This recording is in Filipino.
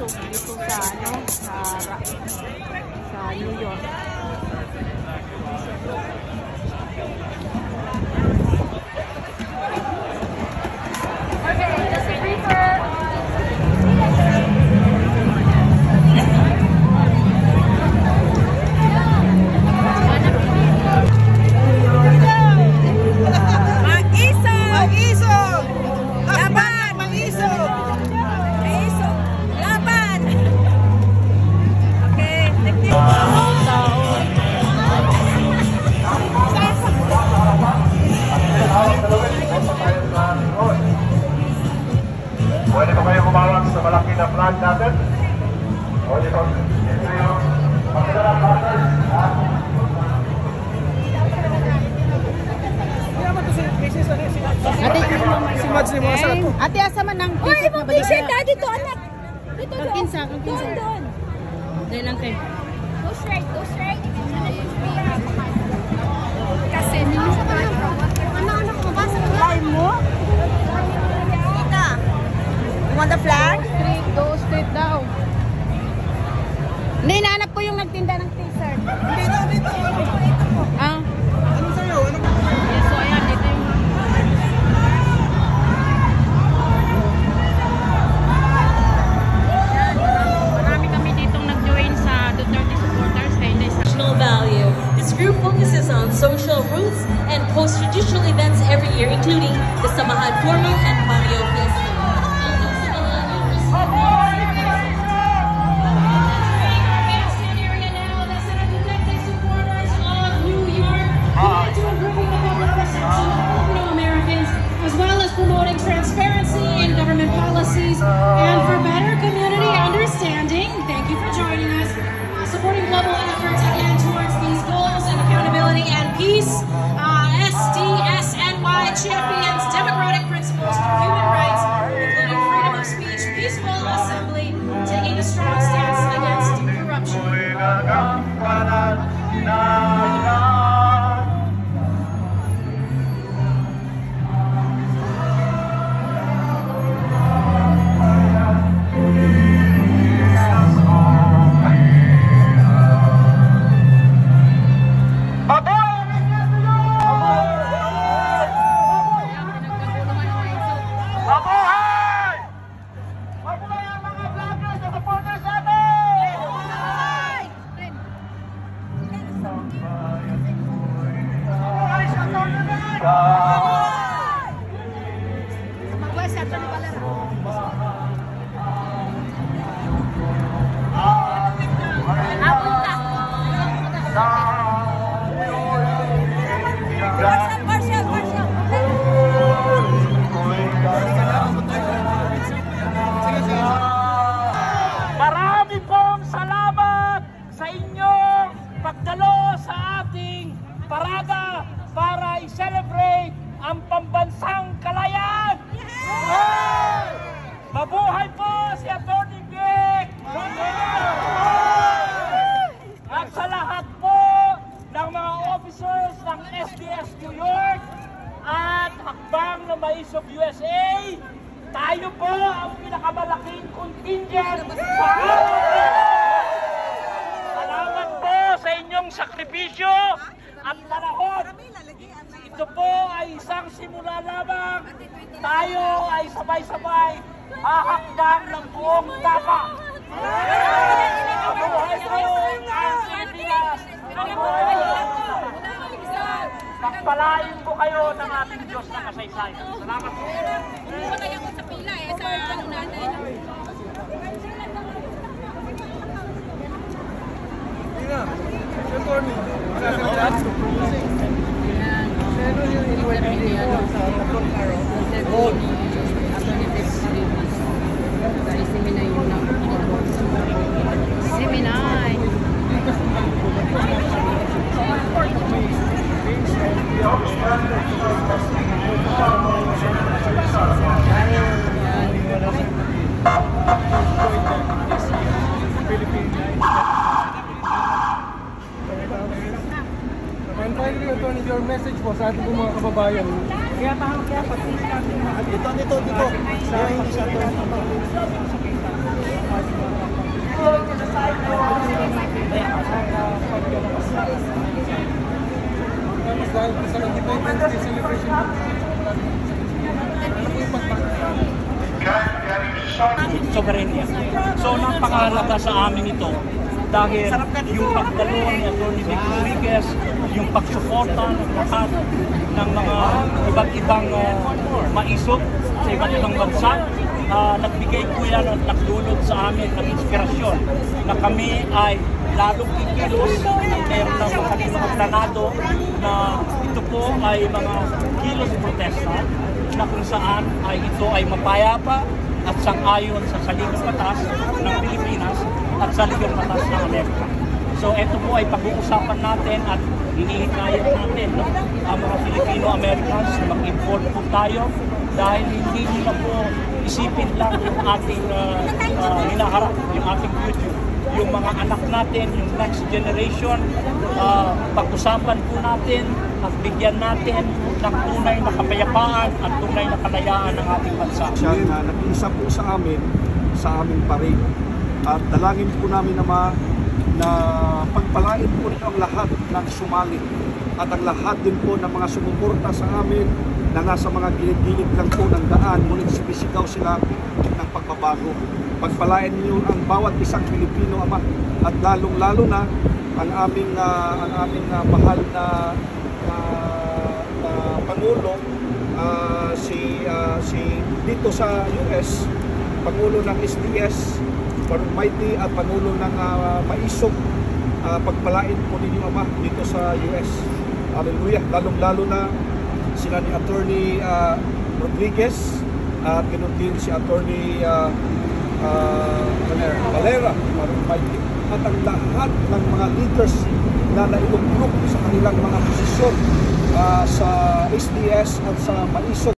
dito sa ano, sa New York. Pwede ba kayo kumawag sa malaki na flag natin? O dito, ito yung pagkakarang partners. Ate, asa man ang t-shirt na balik? T-shirt na dito, anak. Dito, Ang kinsa. doon. Dahil lang kayo. Go straight. Kasi niyo sa tayo. Ano ko ba sa line mo? Tita. You want the flag? Straight daw. Hindi, nahanap ko yung nagtinda ng t-shirt. Dito. Ah. Ano sa'yo? Ano? Yes, so ayan, dito yung... Marami kami ditong nag-join sa Duterte supporters. National value. This group focuses on social roots and hosts traditional events every year, including the Samahan Formal and Mario Fiesta. Promoting transparency in government policies and for better community understanding. Thank you for joining us. Supporting global efforts again towards these goals and accountability and peace. SDSNY champions democratic principles for human rights, including freedom of speech, peaceful assembly, taking a strong stance against corruption. Marami pong salamat sa inyong pagdalo sa ating parada para i-celebrate ang pambansang kalayaan! Mabuhay po si Atty. Vic! At sa lahat po ng mga officers ng SDS New York at Hakbang na Mais of USA, tayo po ang pinakamalaking contingent sa salamat po sa inyong sakripisyo at panahon. Ito po ay isang simula lamang. Tayo ay sabay-sabay hahakbang ng buong tapa. Mabuhay po ang Pilipinas! Mabuhay po! Pagpalain po kayo ng ating Diyos na kasaysayan. Salamat po. Kaya ko sa pila sa ano natin. Tina, attorney. And finally, Attorney, your message po sa ating mga kababayan. Kaya pati dito. Tapos dahil sa Independence Day celebration, ano po yung pagpapalagay? Soberenya. So, napakahalaga sa amin ito dahil yung pagdalo ni Atty. Vic Rodriguez, yung pagsuporta ng lahat ng mga iba't ibang maisog sa iba't ibang bansa, nagbigay po yan at nagdulot sa amin ng inspirasyon na kami ay lalong kikilos ng meron ng mga planado na ito po ay mga kilos protesta na kung saan ay ito ay mapayapa at sang-ayon sa saligang batas ng Pilipinas at saligang batas ng Amerika. So ito po ay pag-uusapan natin at hinihikayat natin ang mga Filipino-Americans na mag-import po tayo dahil hindi nila po isipin lang yung ating hinaharap, yung ating future. Yung mga anak natin, yung next generation, pag-usapan po natin at bigyan natin ng tunay na kapayapaan at tunay na kalayaan ng ating bansa. Siya na nag-iisa po sa aming parin. At dalangin po namin naman na pagpalain po nito ang lahat ng sumali at ang lahat din po ng mga sumuporta sa amin na nasa mga gilid-gilid lang po ng daan, ngunit sumisigaw sila ng pagbabago. Pagpalain niyo ang bawat isang Pilipino, Ama, at lalong-lalo na ang aming mahal na Pangulo, si dito sa US, Pangulo ng SDS, Mighty at Pangulo ng Maisog. Pagpalain po ninyo, Ama, dito sa US. Hallelujah. Lalong-lalo na sila ni Atty. Rodriguez at ganoon din si Atty. Valera, Mighty, at ang lahat ng mga leaders na nailugmok sa kanilang mga posisyon sa SDS at sa Maisog.